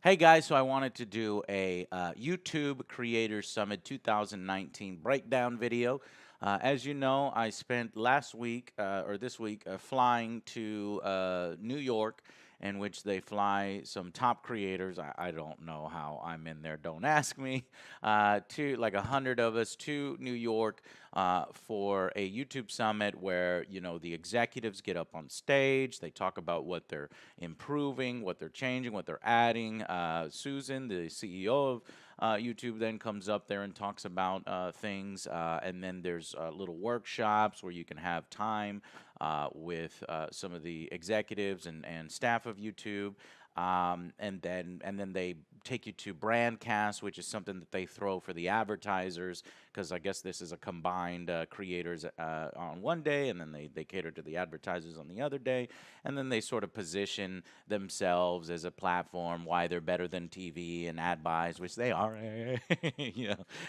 Hey guys, so I wanted to do a YouTube Creators Summit 2019 breakdown video. As you know, I spent last week or this week flying to New York, in which they fly some top creators. I don't know how I'm in there. Don't ask me. To like 100 of us to New York for a YouTube summit where the executives get up on stage. They talk about what they're improving, what they're changing, what they're adding. Susan, the CEO of YouTube, then comes up there and talks about things. And then there's little workshops where you can have time with some of the executives and staff of YouTube. And then they take you to Brandcast, which is something that they throw for the advertisers, because I guess this is a combined creators on one day, and then they cater to the advertisers on the other day, and then they sort of position themselves as a platform, why they're better than TV and ad buys, which they are.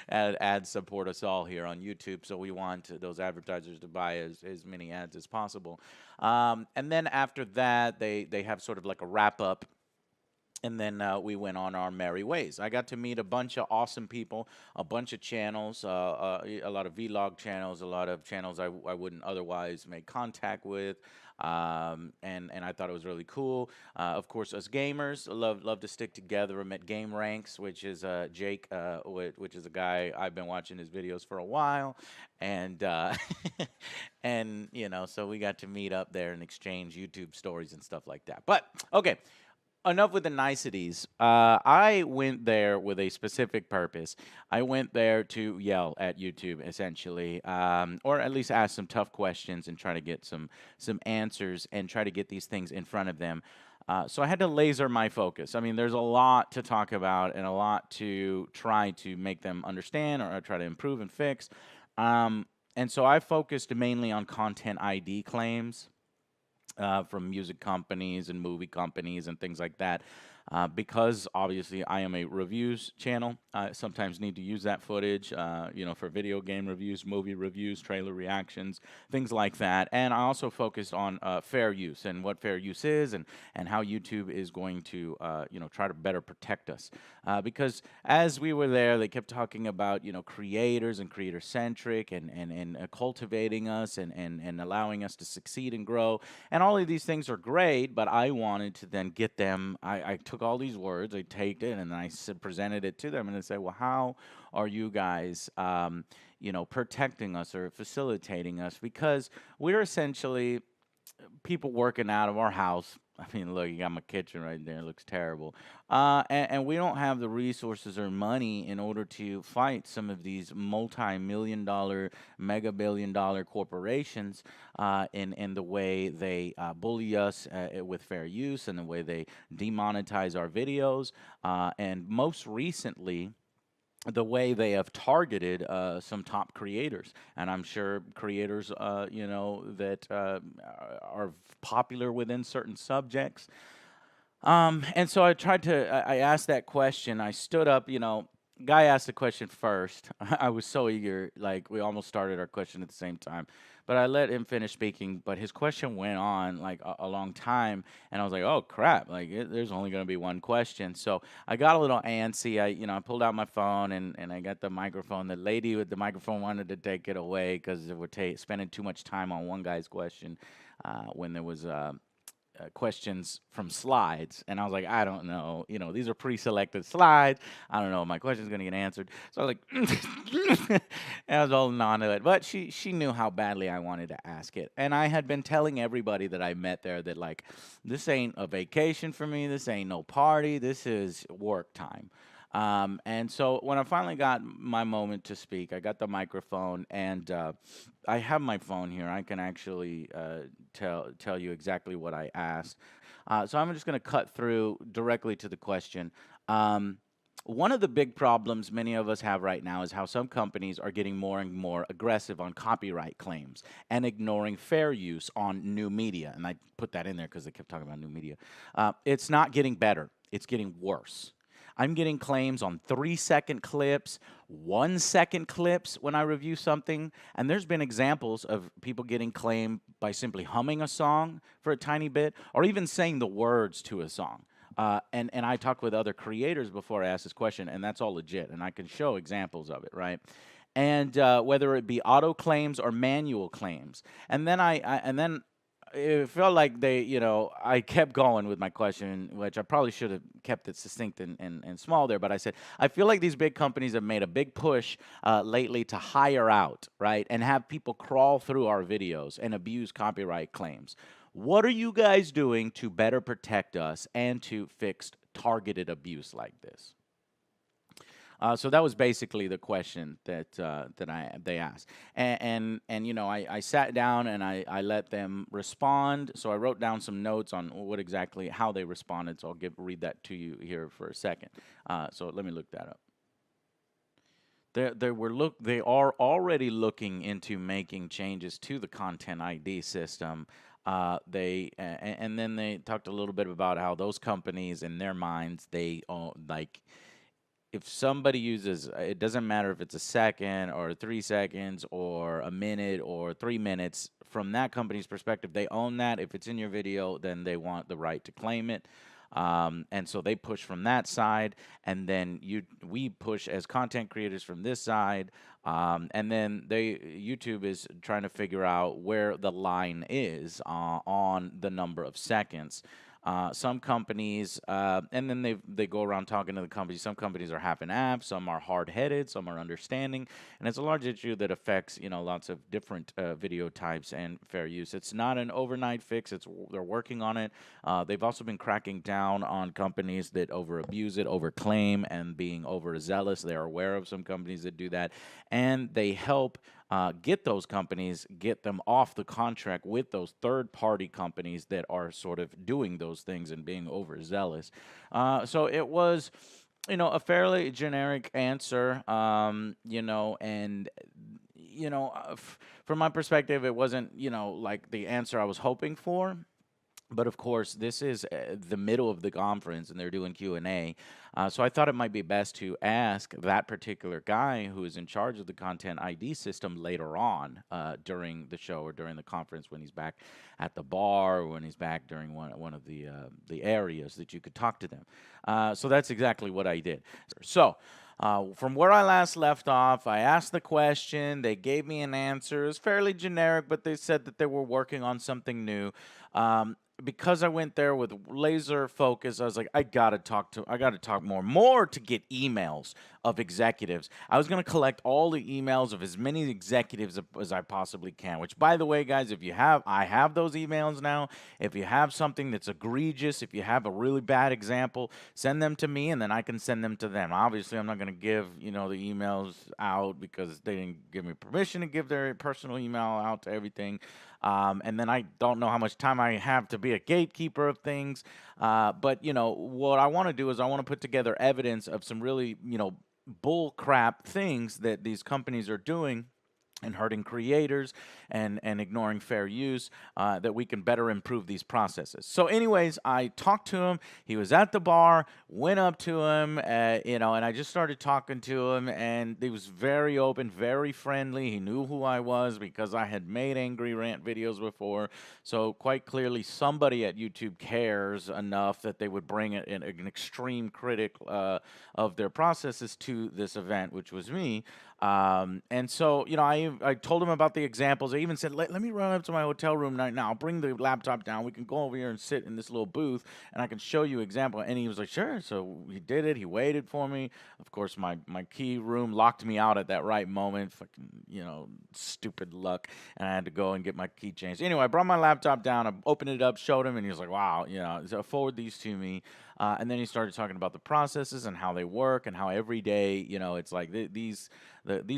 Ads support us all here on YouTube, so we want those advertisers to buy as many ads as possible. And then after that, they have sort of like a wrap up, and then we went on our merry ways. I got to meet a bunch of awesome people, a bunch of channels, a lot of vlog channels, a lot of channels I wouldn't otherwise make contact with, and I thought it was really cool. Of course, us gamers love to stick together. I met Game Ranks, which is Jake, which is a guy I've been watching his videos for a while, and and so we got to meet up there and exchange YouTube stories and stuff like that. But okay, enough with the niceties. I went there with a specific purpose. I went there to yell at YouTube, essentially, or at least ask some tough questions and try to get some answers and try to get these things in front of them. So I had to laser my focus. I mean, there's a lot to talk about and a lot to try to make them understand or try to improve and fix. And so I focused mainly on content ID claims from music companies and movie companies and things like that. Because obviously I am a reviews channel, I sometimes need to use that footage, for video game reviews, movie reviews, trailer reactions, things like that. And I also focused on fair use and what fair use is, and how YouTube is going to, try to better protect us. Because as we were there, they kept talking about, creators and creator centric and cultivating us and allowing us to succeed and grow. And all of these things are great, but I wanted to then get them. I took all these words, I taped it, and then I presented it to them, and I said, "Well, how are you guys, protecting us or facilitating us? Because we're essentially people working out of our house." I mean, look, you got my kitchen right there. It looks terrible. And we don't have the resources or money in order to fight some of these multi-million dollar, mega billion dollar corporations in the way they bully us with fair use and the way they demonetize our videos. And most recently, the way they have targeted some top creators, and I'm sure creators, that are popular within certain subjects. And so I tried to. I asked that question. I stood up. Guy asked the question first. I was so eager, like we almost started our question at the same time. But I let him finish speaking. But his question went on like a long time, and I was like, "Oh crap! Like there's only going to be one question." So I got a little antsy. I pulled out my phone and I got the microphone. The lady with the microphone wanted to take it away because we're spending too much time on one guy's question when there was questions from slides, and I was like, I don't know, these are pre-selected slides. I don't know if my question's gonna get answered. So I was like, and I was holding on to it, but she knew how badly I wanted to ask it, and I had been telling everybody that I met there that like, this ain't a vacation for me, this ain't no party, this is work time. And so when I finally got my moment to speak, I got the microphone, and I have my phone here. I can actually tell you exactly what I asked. So I'm just going to cut through directly to the question. Um, One of the big problems many of us have right now is how some companies are getting more and more aggressive on copyright claims and ignoring fair use on new media. And I put that in there because they kept talking about new media. It's not getting better, it's getting worse. I'm getting claims on 3-second clips, 1-second clips when I review something. And there's been examples of people getting claimed by simply humming a song for a tiny bit or even saying the words to a song. And I talked with other creators before I asked this question, and that's all legit, and I can show examples of it, right? And whether it be auto claims or manual claims, and then and then it felt like I kept going with my question, which I probably should have kept it succinct and small there. But I said, I feel like these big companies have made a big push lately to hire out, right? And have people crawl through our videos and abuse copyright claims. What are you guys doing to better protect us and to fix targeted abuse like this? So that was basically the question that they asked, and I sat down and I let them respond. So I wrote down some notes on what exactly how they responded. So I'll read that to you here for a second. So let me look that up. They are already looking into making changes to the content ID system. And then they talked a little bit about how those companies, in their minds, they own, like, if somebody uses, it doesn't matter if it's a second or 3 seconds or a minute or 3 minutes, from that company's perspective, they own that. If it's in your video, then they want the right to claim it. And so they push from that side, and then we push as content creators from this side, and then YouTube is trying to figure out where the line is on the number of seconds. Some companies, and then they go around talking to the companies. Some companies are half an app, some are hard headed, some are understanding, and it's a large issue that affects lots of different video types and fair use. It's not an overnight fix. They're working on it. They've also been cracking down on companies that over abuse it, overclaim, and being overzealous. They're aware of some companies that do that, and they help get those companies, get them off the contract with those third-party companies that are sort of doing those things and being overzealous. So it was, a fairly generic answer, and from my perspective, it wasn't, like the answer I was hoping for. But of course, this is the middle of the conference, and they're doing Q&A. So I thought it might be best to ask that particular guy who is in charge of the content ID system later on during the show or during the conference, when he's back at the bar, or when he's back during one of the areas that you could talk to them. So that's exactly what I did. So. From where I last left off, I asked the question. They gave me an answer. It was fairly generic, but they said that they were working on something new. Because I went there with laser focus, I was like, I gotta talk more to get emails of executives. I was gonna collect all the emails of as many executives as I possibly can. Which, by the way, guys, I have those emails now. If you have something that's egregious, if you have a really bad example, send them to me, and then I can send them to them. Obviously, I'm not gonna give the emails out because they didn't give me permission to give their personal email out to everything. And then I don't know how much time I have to be a gatekeeper of things. But what I want to do is I want to put together evidence of some really, bull crap things that these companies are doing and hurting creators and ignoring fair use, that we can better improve these processes. So anyways, I talked to him. He was at the bar, went up to him, and I just started talking to him, and he was very open, very friendly. He knew who I was because I had made angry rant videos before. So quite clearly, somebody at YouTube cares enough that they would bring an extreme critic of their processes to this event, which was me. And so, I told him about the examples. I even said, let me run up to my hotel room right now. I'll bring the laptop down. We can go over here and sit in this little booth, and I can show you example. And he was like, sure. So he did it. He waited for me. Of course, my key room locked me out at that right moment. Fucking, stupid luck. And I had to go and get my key changed. Anyway, I brought my laptop down. I opened it up, showed him, and he was like, wow, so forward these to me. And then he started talking about the processes and how they work and how every day, it's like these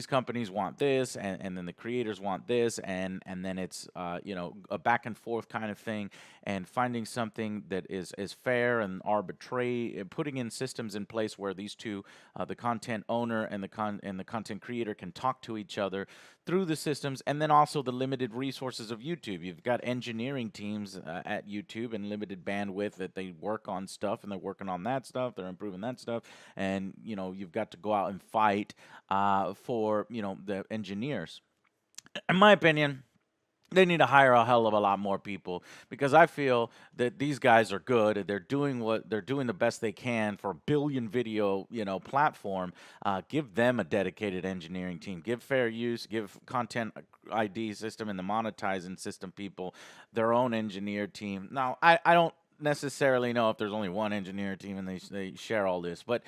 companies want this, and then the creators want this, and then it's a back and forth kind of thing, and finding something that is fair and arbitrary, putting in systems in place where these two, the content owner and the content creator, can talk to each other through the systems, and then also the limited resources of YouTube. You've got engineering teams at YouTube and limited bandwidth that they work on stuff, and they're working on that stuff, they're improving that stuff, and you've got to go out and fight for the engineers. In my opinion, They need to hire a hell of a lot more people because I feel that these guys are good and they're doing the best they can for a billion video, platform. Give them a dedicated engineering team. Give fair use. Give content ID system and the monetizing system people their own engineer team. Now, I don't necessarily know if there's only one engineer team and they share all this, but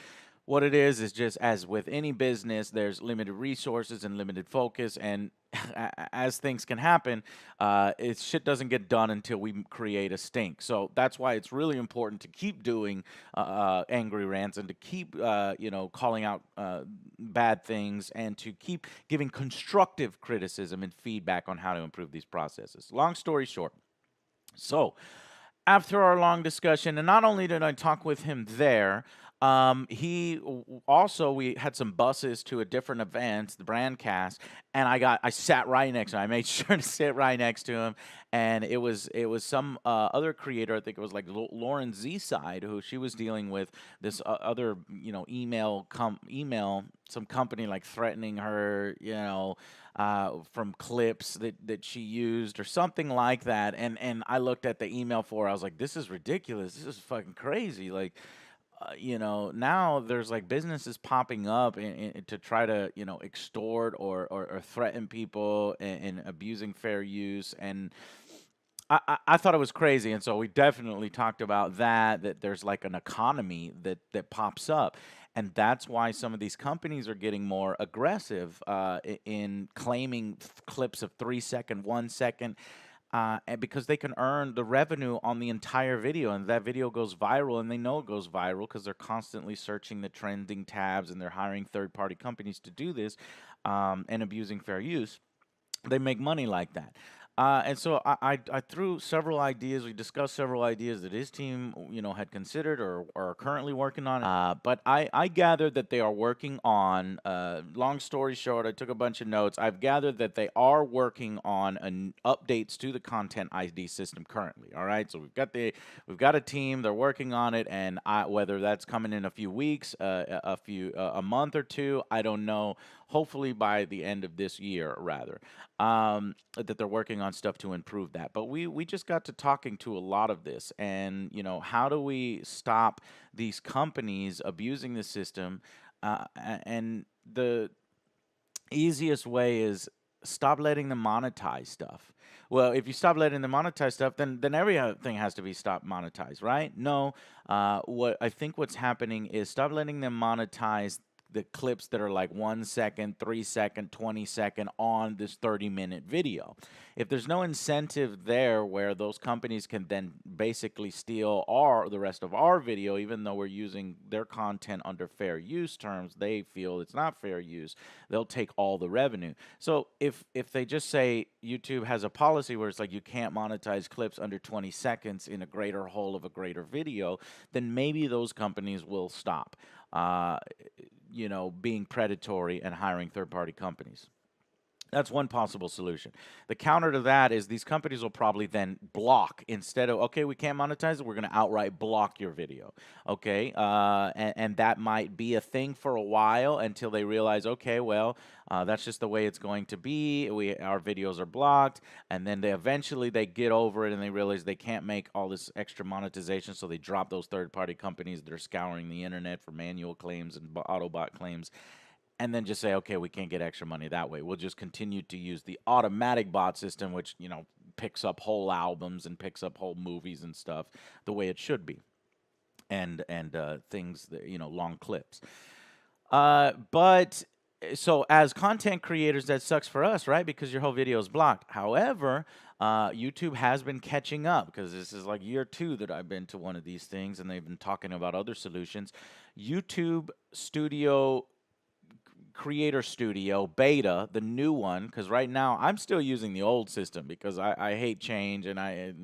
what it is just as with any business, there's limited resources and limited focus, and as things can happen, shit doesn't get done until we create a stink. So that's why it's really important to keep doing angry rants and to keep, calling out bad things and to keep giving constructive criticism and feedback on how to improve these processes. Long story short, so after our long discussion, and not only did I talk with him there, also we had some buses to a different event, the Brandcast, and I sat right next to him. I made sure to sit right next to him, and it was some other creator. I think it was like Lauren Z side, who she was dealing with this other email some company like threatening her, from clips that she used or something like that. And I looked at the email for her, I was like, this is ridiculous. This is fucking crazy. Like, now there's like businesses popping up to try to, extort or threaten people and abusing fair use. And I thought it was crazy, and so we definitely talked about that there's like an economy that pops up, and that's why some of these companies are getting more aggressive in claiming clips of 3 second, 1 second, and because they can earn the revenue on the entire video, and that video goes viral, and they know it goes viral because they're constantly searching the trending tabs, and they're hiring third-party companies to do this, and abusing fair use. They make money like that. And so I threw several ideas. We discussed several ideas that his team, had considered or are currently working on. But I gathered that they are working on. Long story short, I took a bunch of notes. I've gathered that they are working on updates to the content ID system currently. All right, so we've got a team. They're working on it, and whether that's coming in a few weeks, a month or two, I don't know. Hopefully by the end of this year, rather, that they're working on stuff to improve that. But we just got to talking to a lot of this, and how do we stop these companies abusing the system? And the easiest way is stop letting them monetize stuff. Well, if you stop letting them monetize stuff, then everything has to be stopped monetized, right? No, what I think what's happening is stop letting them monetize the clips that are like 1 second, 3 second, 20 second on this 30-minute video. If there's no incentive there where those companies can then basically steal the rest of our video, even though we're using their content under fair use terms, they feel it's not fair use. They'll take all the revenue. So if they just say YouTube has a policy where it's like you can't monetize clips under 20 seconds in a greater whole of a greater video, then maybe those companies will stop. Uh, being predatory and hiring third party companies. That's one possible solution. The counter to that is these companies will probably then block instead of, okay, we can't monetize it, we're going to outright block your video. Okay. And that might be a thing for a while until they realize, okay, well, that's just the way it's going to be. Our videos are blocked. And then they get over it and they realize they can't make all this extra monetization. So they drop those third party companies that are scouring the internet for manual claims and Autobot claims, and then just say, okay, we can't get extra money that way. We'll just continue to use the automatic bot system, which, picks up whole albums and picks up whole movies and stuff the way it should be, and things that, long clips. But so as content creators, that sucks for us, right? Because your whole video is blocked. However, YouTube has been catching up because this is like year two that I've been to one of these things, and they've been talking about other solutions. YouTube Studio Creator Studio beta, the new one, because right now I'm still using the old system because I hate change, and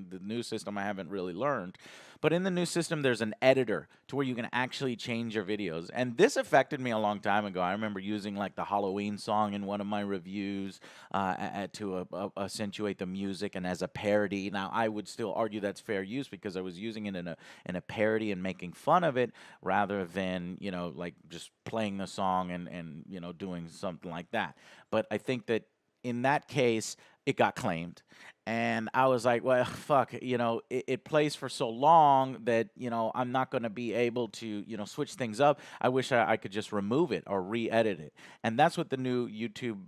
the new system I haven't really learned. But in the new system, there's an editor to where you can actually change your videos. And this affected me a long time ago. I remember using like the Halloween song in one of my reviews to accentuate the music and as a parody. Now, I would still argue that's fair use because I was using it in a parody and making fun of it rather than, like just playing the song and doing something like that. But I think that in that case, it got claimed. And I was like, well, fuck, it plays for so long that, I'm not going to be able to, switch things up. I wish I could just remove it or re-edit it. And that's what the new YouTube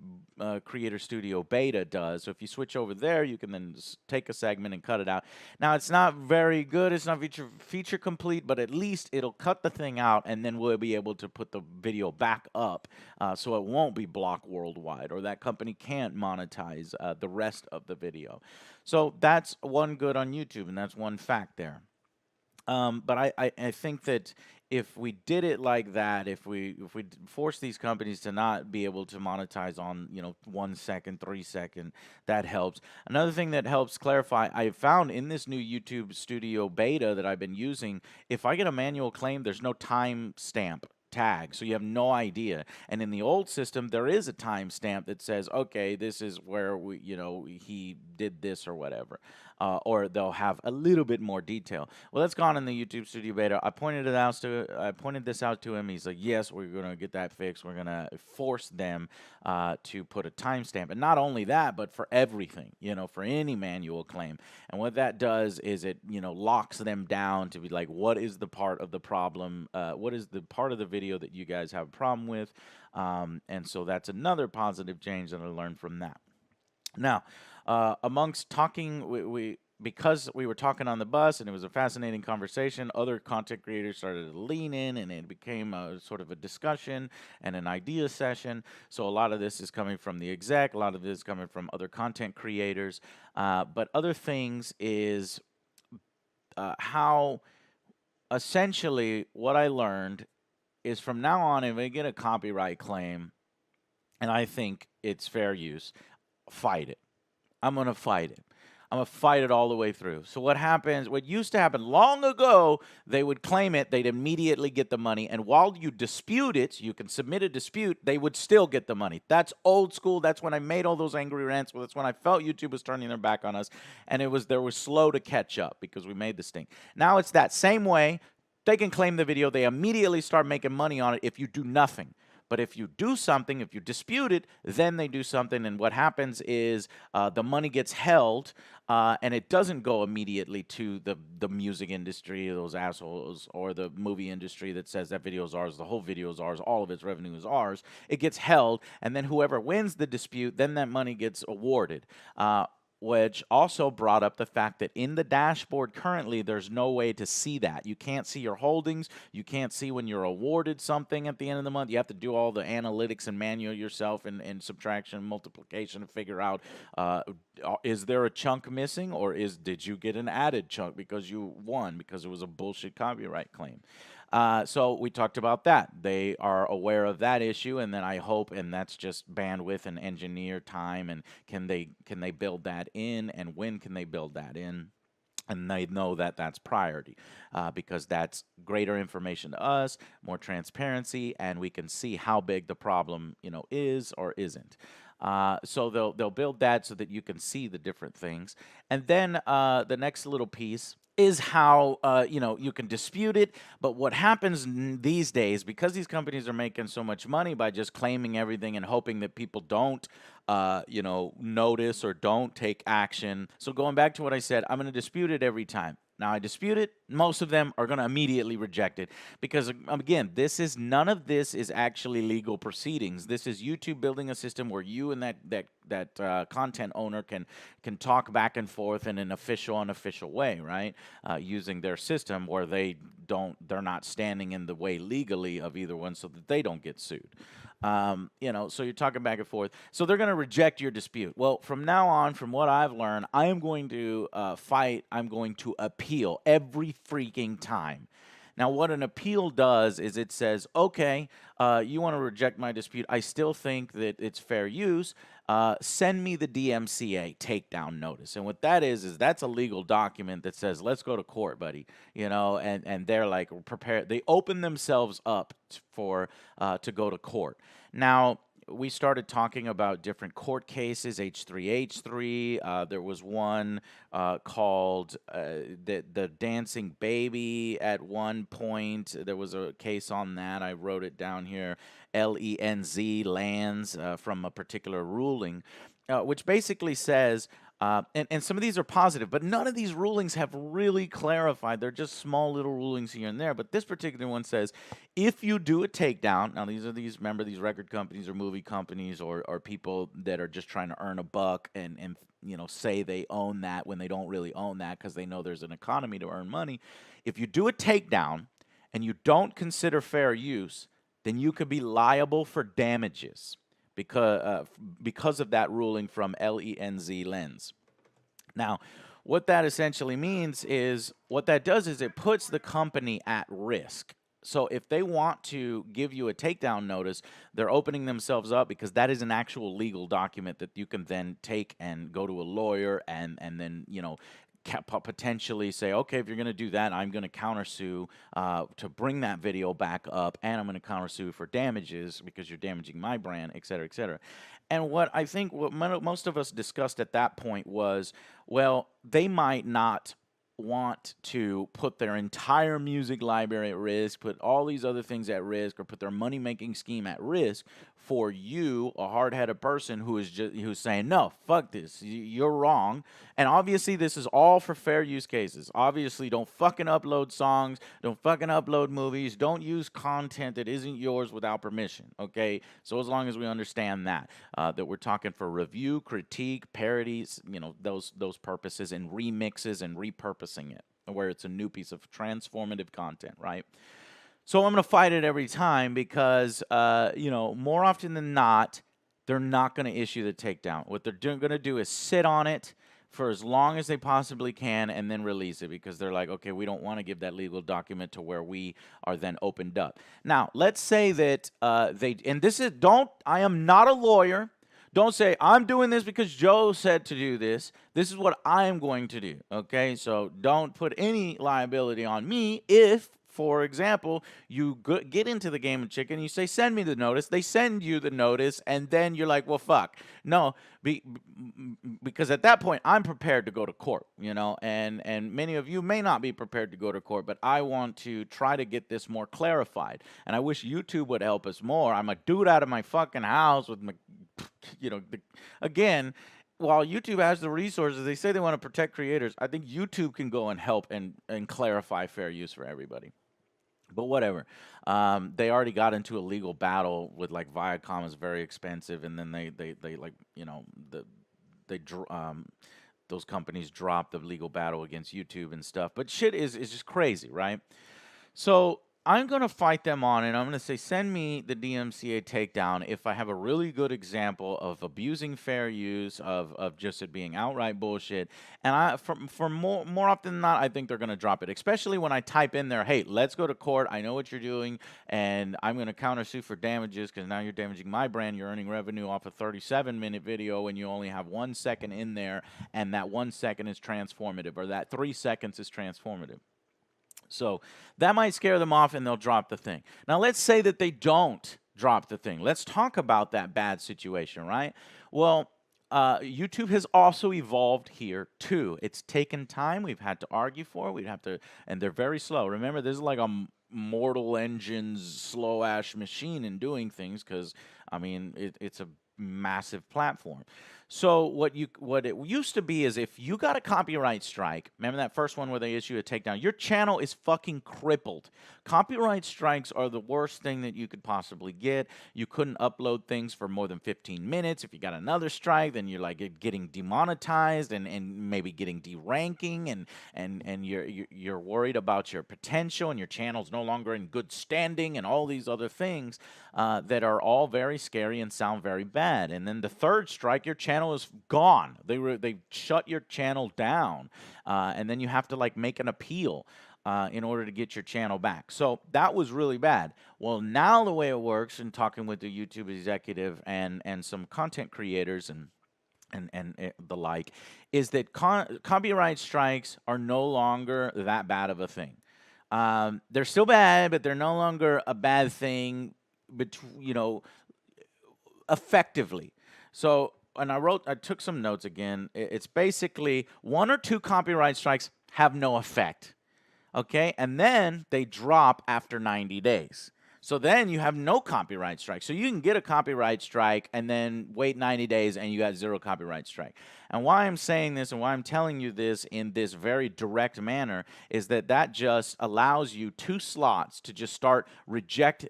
Creator Studio beta does. So if you switch over there, you can then take a segment and cut it out. Now, it's not very good. It's not feature complete, but at least it'll cut the thing out, and then we'll be able to put the video back up, so it won't be blocked worldwide, or that company can't monetize the rest of the video. So that's one good on YouTube, and that's one fact there. But I think that if we did it like that, if we force these companies to not be able to monetize on 1 second, 3 second, that helps. Another thing that helps clarify, I found in this new YouTube Studio beta that I've been using, if I get a manual claim, there's no time stamp tag, so you have no idea. And in the old system, there is a timestamp that says, okay, this is where he did this or whatever, or they'll have a little bit more detail. Well, that's gone in the YouTube Studio beta. I pointed this out to him. He's like, yes, we're gonna get that fixed. We're gonna force them to put a timestamp, and not only that, but for everything, for any manual claim. And what that does is it locks them down to be like, what is the part of the problem? What is the part of the video that you guys have a problem with? And so that's another positive change that I learned from that. Now, amongst talking, because we were talking on the bus and it was a fascinating conversation, other content creators started to lean in, and it became a sort of a discussion and an idea session. So a lot of this is coming from the exec, a lot of this is coming from other content creators, but other things is how essentially what I learned is from now on, if I get a copyright claim and I think it's fair use, fight it. I'm going to fight it. I'm going to fight it all the way through. So what happens, what used to happen long ago, they would claim it, they'd immediately get the money, and while you dispute it, you can submit a dispute, they would still get the money. That's old school. That's when I made all those angry rants. Well, that's when I felt YouTube was turning their back on us, and they were slow to catch up because we made this thing. Now it's that same way. They can claim the video. They immediately start making money on it if you do nothing. But if you do something, if you dispute it, then they do something. And what happens is the money gets held, and it doesn't go immediately to the music industry, those assholes, or the movie industry that says that video is ours, the whole video is ours, all of its revenue is ours. It gets held, and then whoever wins the dispute, then that money gets awarded. Which also brought up the fact that in the dashboard currently, there's no way to see that. You can't see your holdings. You can't see when you're awarded something at the end of the month. You have to do all the analytics and manual yourself and subtraction, multiplication to figure out, is there a chunk missing, or did you get an added chunk because you won because it was a bullshit copyright claim? So we talked about that. They are aware of that issue, and then I hope, and that's just bandwidth and engineer time, and can they build that in, and when can they build that in? And they know that that's priority, because that's greater information to us, more transparency, and we can see how big the problem is or isn't. So they'll build that so that you can see the different things. And then the next little piece is how you can dispute it. But what happens these days, because these companies are making so much money by just claiming everything and hoping that people don't notice or don't take action. So going back to what I said, I'm going to dispute it every time. Now I dispute it. Most of them are going to immediately reject it because, again, none of this is actually legal proceedings. This is YouTube building a system where you and that content owner can talk back and forth in an official, unofficial way, right? Using their system where they're not standing in the way legally of either one, so that they don't get sued. So you're talking back and forth. So they're going to reject your dispute. Well, from now on, from what I've learned, I am going to fight. I'm going to appeal every freaking time. Now, what an appeal does is it says, okay, you want to reject my dispute. I still think that it's fair use. Send me the DMCA takedown notice. And what that is that's a legal document that says, let's go to court, buddy. And they're like, prepare. They open themselves up to go to court. Now, we started talking about different court cases, H3H3. There was one called the Dancing Baby at one point. There was a case on that. I wrote it down here. LENZ, lands, from a particular ruling, which basically says, and some of these are positive, but none of these rulings have really clarified. They're just small little rulings here and there. But this particular one says, if you do a takedown, now remember, these record companies or movie companies or people that are just trying to earn a buck and say they own that when they don't really own that because they know there's an economy to earn money. If you do a takedown and you don't consider fair use, then you could be liable for damages because of that ruling from LENZ Lens. Now, what that essentially means is what that does is it puts the company at risk. So if they want to give you a takedown notice, they're opening themselves up because that is an actual legal document that you can then take and go to a lawyer and then potentially say, okay, if you're going to do that, I'm going to countersue to bring that video back up, and I'm going to countersue for damages because you're damaging my brand, et cetera, et cetera. And what I think what most of us discussed at that point was, well, they might not want to put their entire music library at risk, put all these other things at risk, or put their money-making scheme at risk for you, a hard-headed person who's saying, no, fuck this, you're wrong. And obviously this is all for fair use cases. Obviously, don't fucking upload songs, don't fucking upload movies, don't use content that isn't yours without permission, okay? So as long as we understand that we're talking for review, critique, parodies, those purposes, and remixes and repurposing it, where it's a new piece of transformative content, right? So I'm going to fight it every time because, more often than not, they're not going to issue the takedown. What they're going to do is sit on it for as long as they possibly can and then release it because they're like, okay, we don't want to give that legal document to where we are then opened up. Now, let's say that I am not a lawyer. Don't say, I'm doing this because Joe said to do this. This is what I am going to do, okay? So don't put any liability on me if, for example, you get into the game of chicken, you say, send me the notice. They send you the notice, and then you're like, well, fuck. No, because at that point, I'm prepared to go to court, and many of you may not be prepared to go to court, but I want to try to get this more clarified. And I wish YouTube would help us more. I'm a dude out of my fucking house with my, again, while YouTube has the resources, they say they want to protect creators. I think YouTube can go and help and clarify fair use for everybody. But whatever. They already got into a legal battle with like Viacom is very expensive, and then they like those companies dropped the legal battle against YouTube and stuff. But shit is just crazy, right? So I'm going to fight them on it. I'm going to say, send me the DMCA takedown if I have a really good example of abusing fair use, of just it being outright bullshit. And for more often than not, I think they're going to drop it, especially when I type in there, hey, let's go to court. I know what you're doing, and I'm going to countersue for damages because now you're damaging my brand. You're earning revenue off a 37-minute video, and you only have 1 second in there, and that 1 second is transformative, or that 3 seconds is transformative. So that might scare them off and they'll drop the thing. Now, let's say that they don't drop the thing. Let's talk about that bad situation, right? Well, YouTube has also evolved here too. It's taken time. We've had to argue for it. We'd have to, and they're very slow. Remember, this is like a Mortal Engines slow-ash machine in doing things because, I mean, it's a massive platform. So what it used to be is if you got a copyright strike, remember that first one where they issue a takedown, your channel is fucking crippled. Copyright strikes are the worst thing that you could possibly get. You couldn't upload things for more than 15 minutes. If you got another strike, then you're like getting demonetized and maybe getting deranking, and you're worried about your potential, and your channel's no longer in good standing, and all these other things that are all very scary and sound very bad. And then the third strike, your channel is gone. They shut your channel down, and then you have to like make an appeal in order to get your channel back. So that was really bad. Well, now the way it works, in talking with the YouTube executive and some content creators and the like, is that copyright strikes are no longer that bad of a thing. They're still bad, but they're no longer a bad thing. effectively. So, and I took some notes again. It's basically one or two copyright strikes have no effect. Okay, and then they drop after 90 days. So then you have no copyright strike. So you can get a copyright strike and then wait 90 days and you got zero copyright strike. And why I'm saying this and why I'm telling you this in this very direct manner is that that just allows you two slots to just start rejecting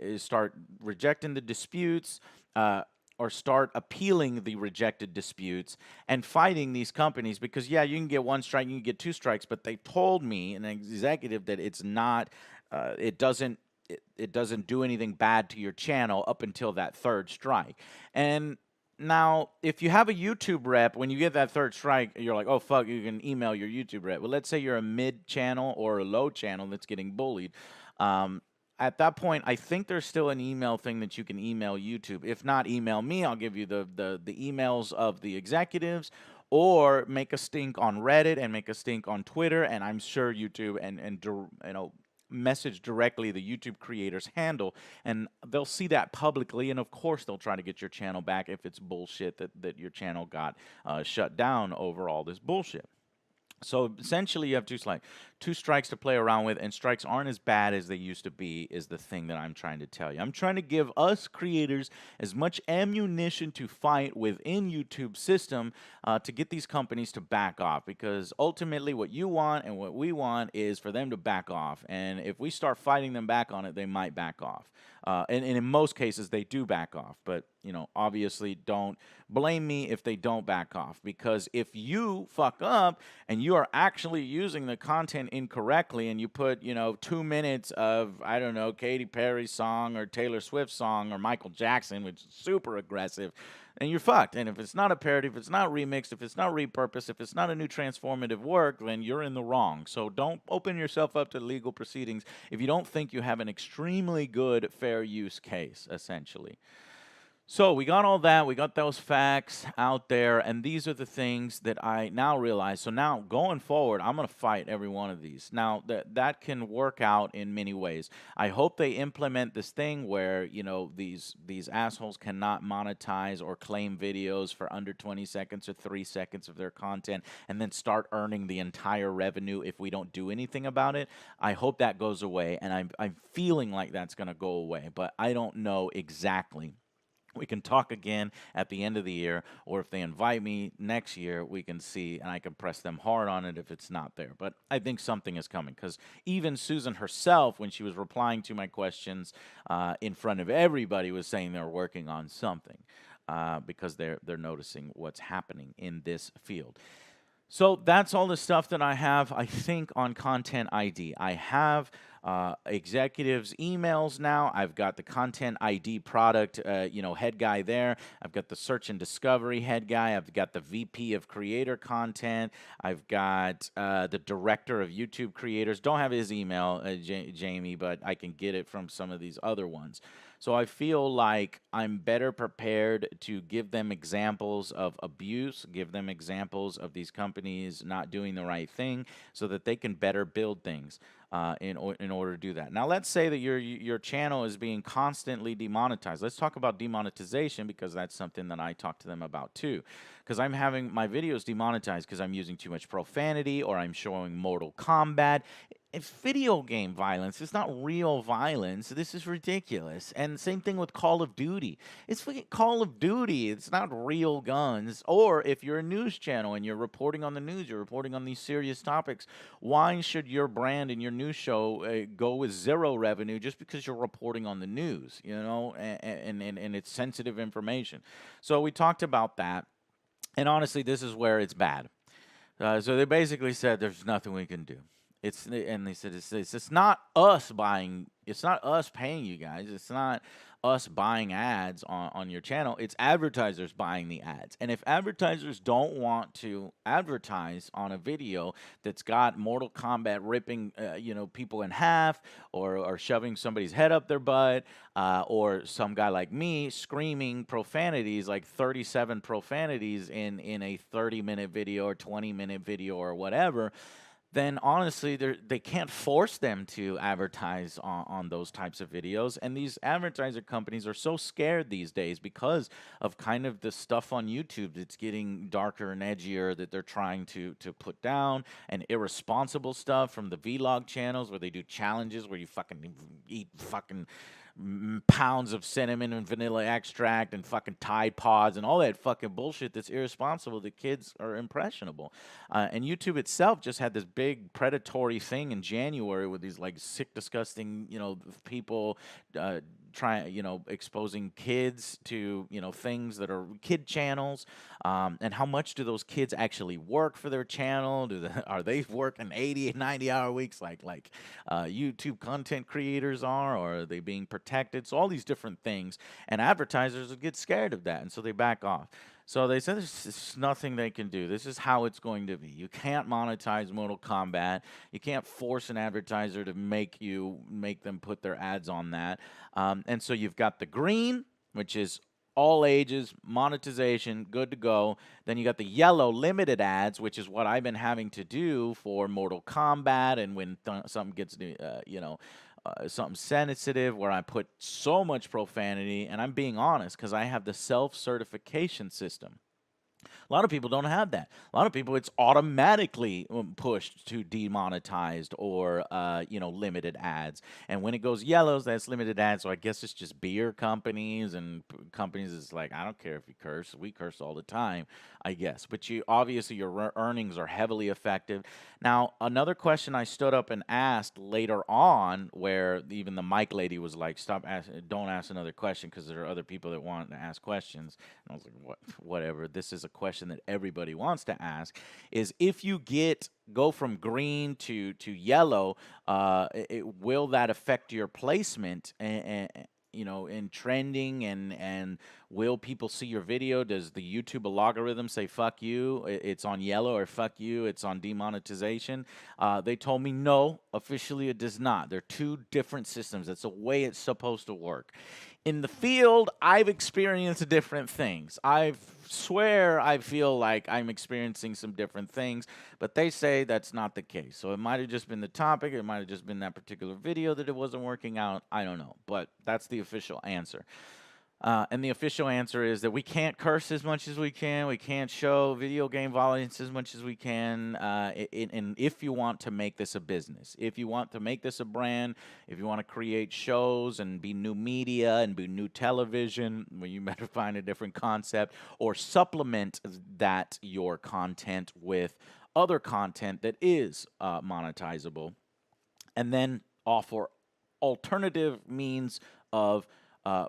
the disputes, or start appealing the rejected disputes and fighting these companies, because yeah, you can get one strike, you can get two strikes, but they told me, an executive, that it's not, it doesn't do anything bad to your channel up until that third strike. And now, if you have a YouTube rep, when you get that third strike, you're like, oh, fuck, you can email your YouTube rep. Well, let's say you're a mid channel or a low channel that's getting bullied. Um, at that point, I think there's still an email thing that you can email YouTube. If not, email me. I'll give you the emails of the executives, or make a stink on Reddit and make a stink on Twitter, and I'm sure YouTube message directly the YouTube creator's handle, and they'll see that publicly, and of course they'll try to get your channel back if it's bullshit that your channel got shut down over all this bullshit. So essentially, you have two strikes to play around with, and strikes aren't as bad as they used to be, is the thing that I'm trying to tell you. I'm trying to give us creators as much ammunition to fight within YouTube's system to get these companies to back off, because ultimately what you want and what we want is for them to back off. And if we start fighting them back on it, they might back off. And in most cases, they do back off. But, obviously don't blame me if they don't back off. Because if you fuck up and you are actually using the content incorrectly, and you put, 2 minutes of, I don't know, Katy Perry song or Taylor Swift song or Michael Jackson, which is super aggressive, and you're fucked. And if it's not a parody, if it's not remixed, if it's not repurposed, if it's not a new transformative work, then you're in the wrong. So don't open yourself up to legal proceedings if you don't think you have an extremely good fair use case, essentially. So we got all that, we got those facts out there, and these are the things that I now realize. So now going forward, I'm going to fight every one of these. Now that can work out in many ways. I hope they implement this thing where, these assholes cannot monetize or claim videos for under 20 seconds or 3 seconds of their content and then start earning the entire revenue if we don't do anything about it. I hope that goes away, and I'm feeling like that's going to go away, but I don't know exactly. We can talk again at the end of the year, or if they invite me next year, we can see, and I can press them hard on it if it's not there. But I think something is coming, because even Susan herself, when she was replying to my questions in front of everybody, was saying they're working on something because they're noticing what's happening in this field. So that's all the stuff that I have, I think, on Content ID. I have executives' emails now. I've got the Content ID product, head guy there. I've got the search and discovery head guy. I've got the VP of creator content. I've got the director of YouTube creators. Don't have his email, Jamie, but I can get it from some of these other ones. So I feel like I'm better prepared to give them examples of abuse, give them examples of these companies not doing the right thing, so that they can better build things in order to do that. Now, let's say that your channel is being constantly demonetized. Let's talk about demonetization, because that's something that I talk to them about too. Because I'm having my videos demonetized because I'm using too much profanity, or I'm showing Mortal Kombat. It's video game violence. It's not real violence. This is ridiculous. And same thing with Call of Duty. It's fucking Call of Duty. It's not real guns. Or if you're a news channel and you're reporting on the news, you're reporting on these serious topics, why should your brand and your news show go with zero revenue just because you're reporting on the news, and it's sensitive information? So we talked about that. And honestly, this is where it's bad. So they basically said there's nothing we can do. And they said it's not us buying. It's not us paying you guys. It's not us buying ads on your channel. It's advertisers buying the ads. And if advertisers don't want to advertise on a video that's got Mortal Kombat ripping people in half, or shoving somebody's head up their butt, or some guy like me screaming profanities, like 37 profanities in a 30-minute video or 20-minute video or whatever, then honestly they can't force them to advertise on those types of videos. And these advertiser companies are so scared these days because of kind of the stuff on YouTube that's getting darker and edgier that they're trying to put down, and irresponsible stuff from the vlog channels where they do challenges where you fucking eat fucking pounds of cinnamon and vanilla extract and fucking Tide Pods and all that fucking bullshit that's irresponsible. The kids are impressionable. And YouTube itself just had this big predatory thing in January with these like sick, disgusting, people trying, exposing kids to, things that are kid channels. And how much do those kids actually work for their channel? Are they working 80 and 90-hour weeks like YouTube content creators are, or are they being protected? So all these different things, and advertisers would get scared of that, and so they back off. So they said there's nothing they can do. This is how it's going to be. You can't monetize Mortal Kombat. You can't force an advertiser to make them put their ads on that. And so you've got the green, which is all ages, monetization, good to go. Then you got the yellow, limited ads, which is what I've been having to do for Mortal Kombat, and when something gets, something sensitive where I put so much profanity, and I'm being honest because I have the self-certification system. A lot of people don't have that. A lot of people, it's automatically pushed to demonetized or limited ads. And when it goes yellows, that's limited ads. So I guess it's just beer companies and companies. It's like, I don't care if you curse. We curse all the time, I guess. But you obviously your earnings are heavily affected. Now, another question I stood up and asked later on, where even the mic lady was like, "Stop asking, don't ask another question because there are other people that want to ask questions." And I was like, "What? Whatever. This is a question that everybody wants to ask. Is if you go from green to yellow, will that affect your placement in trending, and will people see your video? Does the YouTube algorithm say fuck you, it's on yellow, or fuck you, it's on demonetization?" They told me no, officially it does not. They're two different systems. That's the way it's supposed to work. In the field, I've experienced different things. I swear I feel like I'm experiencing some different things, but they say that's not the case. So it might have just been the topic, it might have just been that particular video that it wasn't working out. I don't know, but that's the official answer. And the official answer is that we can't curse as much as we can. We can't show video game violence as much as we can. And if you want to make this a business, if you want to make this a brand, if you want to create shows and be new media and be new television, well, you better find a different concept or supplement that your content with other content that is monetizable, and then offer alternative means of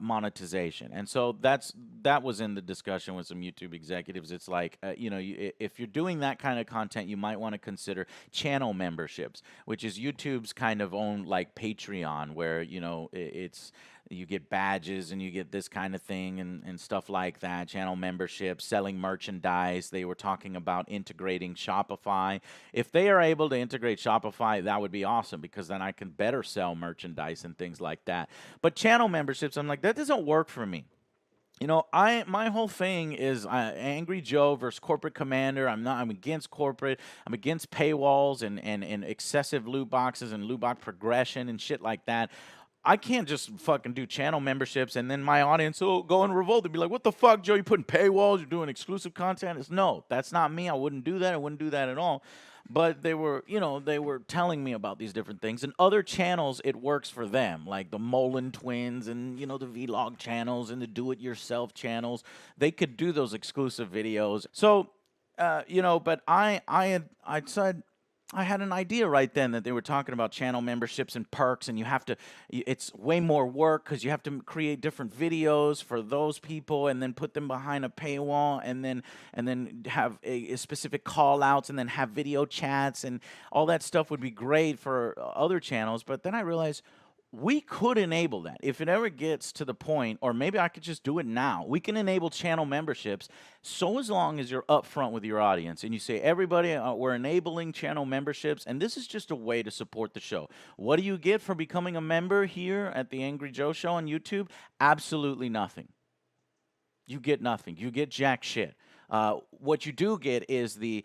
monetization. And so that was in the discussion with some YouTube executives. It's like, if you're doing that kind of content, you might want to consider channel memberships, which is YouTube's kind of own like Patreon, where it's you get badges and you get this kind of thing and stuff like that. Channel memberships, selling merchandise. They were talking about integrating Shopify. If they are able to integrate Shopify, that would be awesome, because then I can better sell merchandise and things like that. But channel memberships, I'm like, that doesn't work for me. My whole thing is Angry Joe versus Corporate Commander. I'm against corporate. I'm against paywalls and excessive loot boxes and loot box progression and shit like that. I can't just fucking do channel memberships and then my audience will go and revolt and be like, "What the fuck, Joe? You putting paywalls? You're doing exclusive content?" No, that's not me. I wouldn't do that. I wouldn't do that at all. But they were telling me about these different things. And other channels, it works for them, like the Mullen twins and, the vlog channels and the do-it-yourself channels. They could do those exclusive videos. So, but I said, I had an idea right then that they were talking about channel memberships and perks, and it's way more work because you have to create different videos for those people and then put them behind a paywall and then have a specific call outs and then have video chats, and all that stuff would be great for other channels. But then I realized we could enable that if it ever gets to the point, or maybe I could just do it now. We can enable channel memberships, so as long as you're upfront with your audience and you say, "Everybody, we're enabling channel memberships, and this is just a way to support the show." What do you get for becoming a member here at the Angry Joe Show on YouTube? Absolutely nothing. You get nothing. You get jack shit. What you do get is the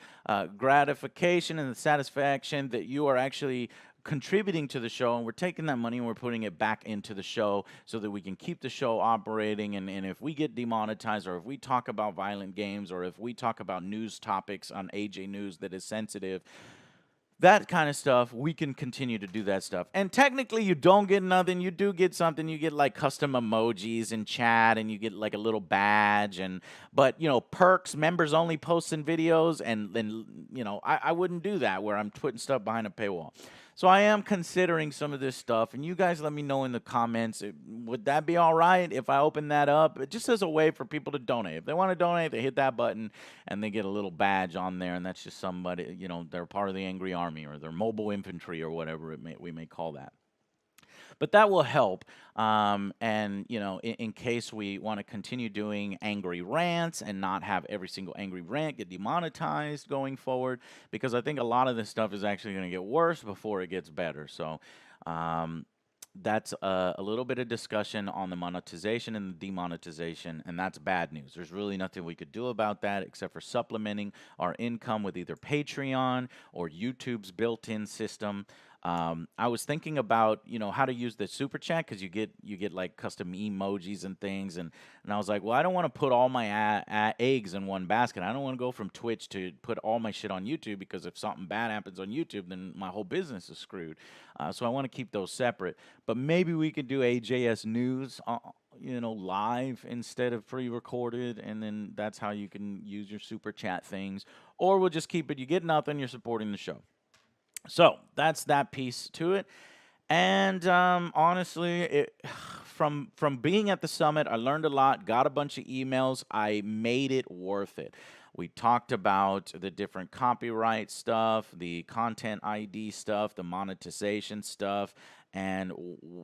gratification and the satisfaction that you are actually contributing to the show, and we're taking that money and we're putting it back into the show so that we can keep the show operating. And if we get demonetized, or if we talk about violent games, or if we talk about news topics on AJ News that is sensitive, that kind of stuff, we can continue to do that stuff. And technically, you don't get nothing. You do get something. You get like custom emojis in chat, and you get like a little badge, and but perks, members only posting videos, and then I wouldn't do that where I'm putting stuff behind a paywall. So I am considering some of this stuff, and you guys let me know in the comments. Would that be all right if I open that up? Just as a way for people to donate. If they want to donate, they hit that button, and they get a little badge on there, and that's just somebody, they're part of the Angry Army, or they're mobile infantry, or whatever we may call that. But that will help. And, in case we want to continue doing angry rants and not have every single angry rant get demonetized going forward, because I think a lot of this stuff is actually going to get worse before it gets better. So, that's a little bit of discussion on the monetization and the demonetization, and that's bad news. There's really nothing we could do about that except for supplementing our income with either Patreon or YouTube's built-in system. I was thinking about how to use the super chat, because you get like custom emojis and things, and I was like, well, I don't want to put all my eggs in one basket. I don't want to go from Twitch to put all my shit on YouTube, because if something bad happens on YouTube, then my whole business is screwed. So I want to keep those separate. But maybe we could do AJS News, live instead of pre-recorded, and then that's how you can use your super chat things. Or we'll just keep it. You get nothing. You're supporting the show. So that's that piece to it. And honestly, from being at the summit, I learned a lot, got a bunch of emails. I made it worth it. We talked about the different copyright stuff, the content ID stuff, the monetization stuff, and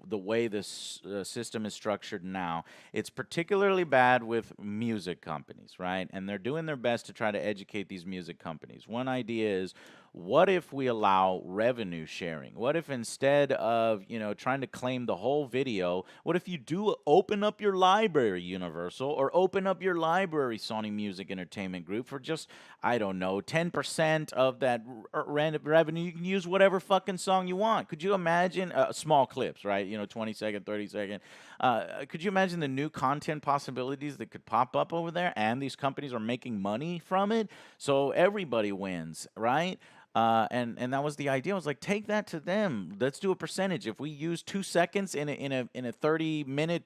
the way this system is structured now. It's particularly bad with music companies, right? And they're doing their best to try to educate these music companies. One idea is, what if we allow revenue sharing? What if instead of, trying to claim the whole video, what if you do open up your library, Universal, or open up your library, Sony Music Entertainment Group, for just, I don't know, 10% of that revenue? You can use whatever fucking song you want. Could you imagine small clips, right? 20-second, 30-second. Could you imagine the new content possibilities that could pop up over there? And these companies are making money from it, so everybody wins, right? And that was the idea. I was like, take that to them. Let's do a percentage. If we use 2 seconds in a 30-minute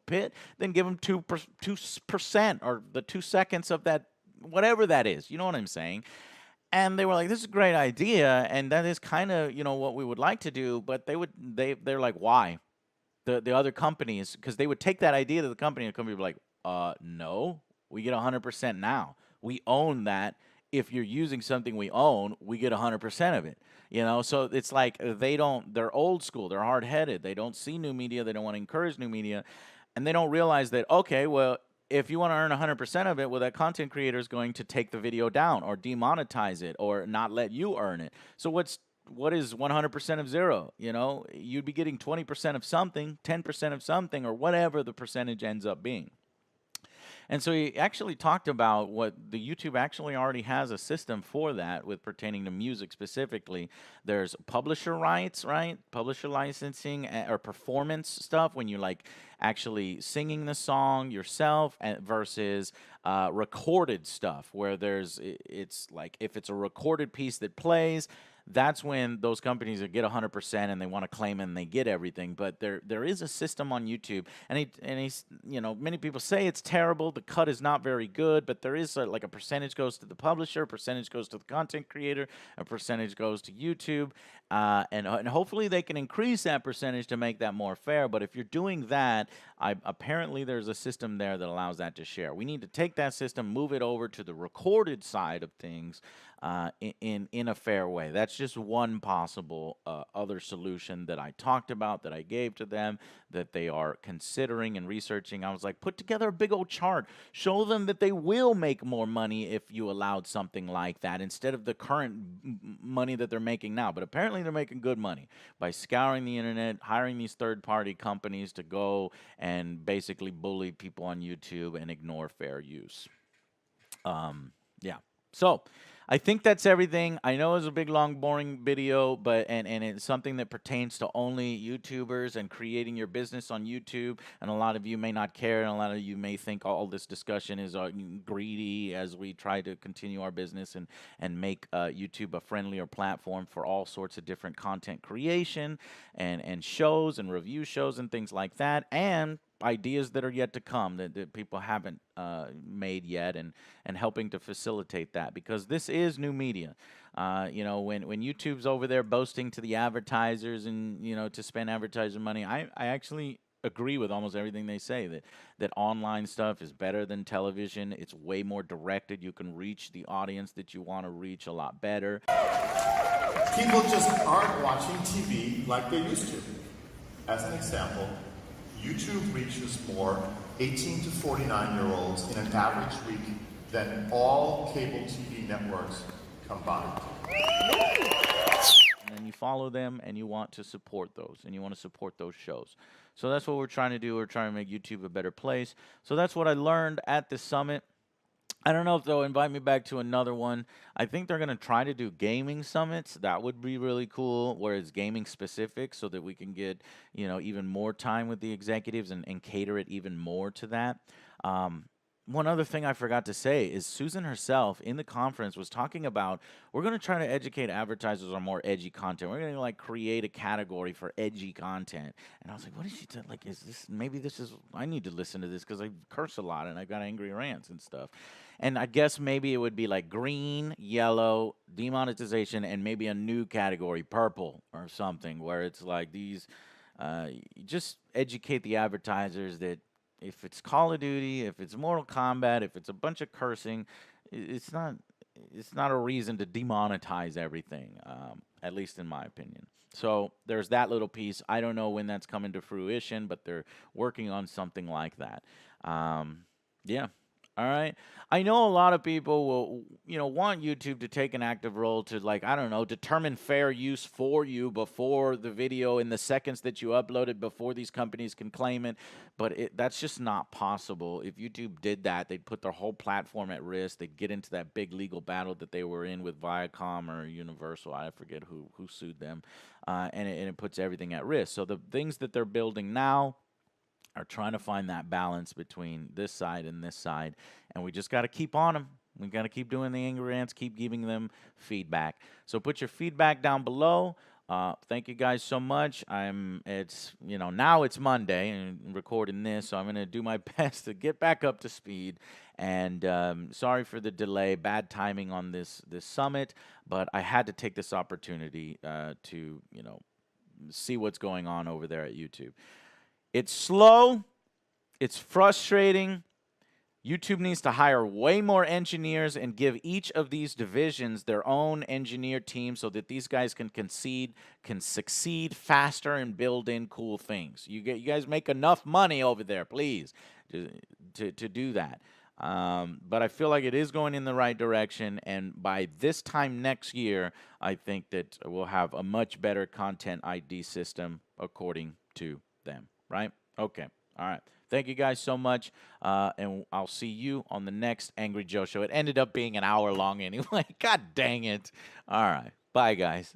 pit, then give them 2%, or the 2 seconds of that, whatever that is. You know what I'm saying? And they were like, this is a great idea, and that is kind of what we would like to do. But they're like, why? The other companies, because they would take that idea to the company, and the company would be like, no, we get 100% now. We own that. If you're using something we own, we get 100% of it. So it's like they're old school, they're hard headed, they don't see new media, they don't want to encourage new media, and they don't realize that, okay, well, if you want to earn 100% of it, well, that content creator is going to take the video down or demonetize it or not let you earn it. So what is 100% of zero? You'd be getting 20% of something, 10% of something, or whatever the percentage ends up being. And so he actually talked about what the YouTube actually already has a system for that, with pertaining to music specifically. There's publisher rights, right? Publisher licensing, or performance stuff, when you like actually singing the song yourself, versus recorded stuff, where it's like, if it's a recorded piece that plays, that's when those companies that get 100% and they want to claim it and they get everything. But there is a system on YouTube, and he's many people say it's terrible. The cut is not very good, but there is like a percentage goes to the publisher, a percentage goes to the content creator, a percentage goes to YouTube, and hopefully they can increase that percentage to make that more fair. But if you're doing that, apparently there's a system there that allows that to share. We need to take that system, move it over to the recorded side of things, in a fair way. That's just one possible other solution that I talked about, that I gave to them, that they are considering and researching. I was like, put together a big old chart. Show them that they will make more money if you allowed something like that, instead of the current money that they're making now. But apparently they're making good money by scouring the internet, hiring these third-party companies to go and basically bully people on YouTube and ignore fair use. Yeah. So I think that's everything. I know it's a big, long, boring video, but and it's something that pertains to only YouTubers and creating your business on YouTube. And a lot of you may not care, and a lot of you may think all this discussion is greedy as we try to continue our business and make YouTube a friendlier platform for all sorts of different content creation and shows and review shows and things like that. And ideas that are yet to come that people haven't made yet, and helping to facilitate that because this is new media. When YouTube's over there boasting to the advertisers and to spend advertiser money, I actually agree with almost everything they say that online stuff is better than television. It's way more directed. You can reach the audience that you want to reach a lot better. People just aren't watching TV like they used to. As an example, YouTube reaches more 18 to 49-year-olds in an average week than all cable TV networks combined. And then you follow them and you want to support those and you want to support those shows. So that's what we're trying to do. We're trying to make YouTube a better place. So that's what I learned at the summit. I don't know if they'll invite me back to another one. I think they're going to try to do gaming summits. That would be really cool, where it's gaming specific so that we can get, even more time with the executives and cater it even more to that. One other thing I forgot to say is Susan herself in the conference was talking about we're going to try to educate advertisers on more edgy content. We're going to create a category for edgy content. And I was like, what is she like? Is this I need to listen to this because I curse a lot and I've got angry rants and stuff. And I guess maybe it would be like green, yellow, demonetization, and maybe a new category, purple or something, where it's like these. Just educate the advertisers that if it's Call of Duty, if it's Mortal Kombat, if it's a bunch of cursing, it's not a reason to demonetize everything, at least in my opinion. So there's that little piece. I don't know when that's coming to fruition, but they're working on something like that. Yeah. All right. I know a lot of people will, want YouTube to take an active role to, I don't know, determine fair use for you before the video in the seconds that you upload it, before these companies can claim it. But that's just not possible. If YouTube did that, they'd put their whole platform at risk. They'd get into that big legal battle that they were in with Viacom or Universal. I forget who sued them. And it puts everything at risk. So the things that they're building now are trying to find that balance between this side and this side, and we just got to keep on them. We got to keep doing the angry rants, keep giving them feedback. So put your feedback down below. Thank you guys so much. Now it's Monday and recording this, so I'm going to do my best to get back up to speed. And sorry for the delay, bad timing on this summit, but I had to take this opportunity to see what's going on over there at YouTube. It's slow. It's frustrating. YouTube needs to hire way more engineers and give each of these divisions their own engineer team so that these guys can succeed faster and build in cool things. You guys make enough money over there, please, to do that. But I feel like it is going in the right direction, and by this time next year, I think that we'll have a much better content ID system according to them. Right? Okay. All right. Thank you guys so much, and I'll see you on the next Angry Joe show. It ended up being an hour long anyway. God dang it. All right. Bye, guys.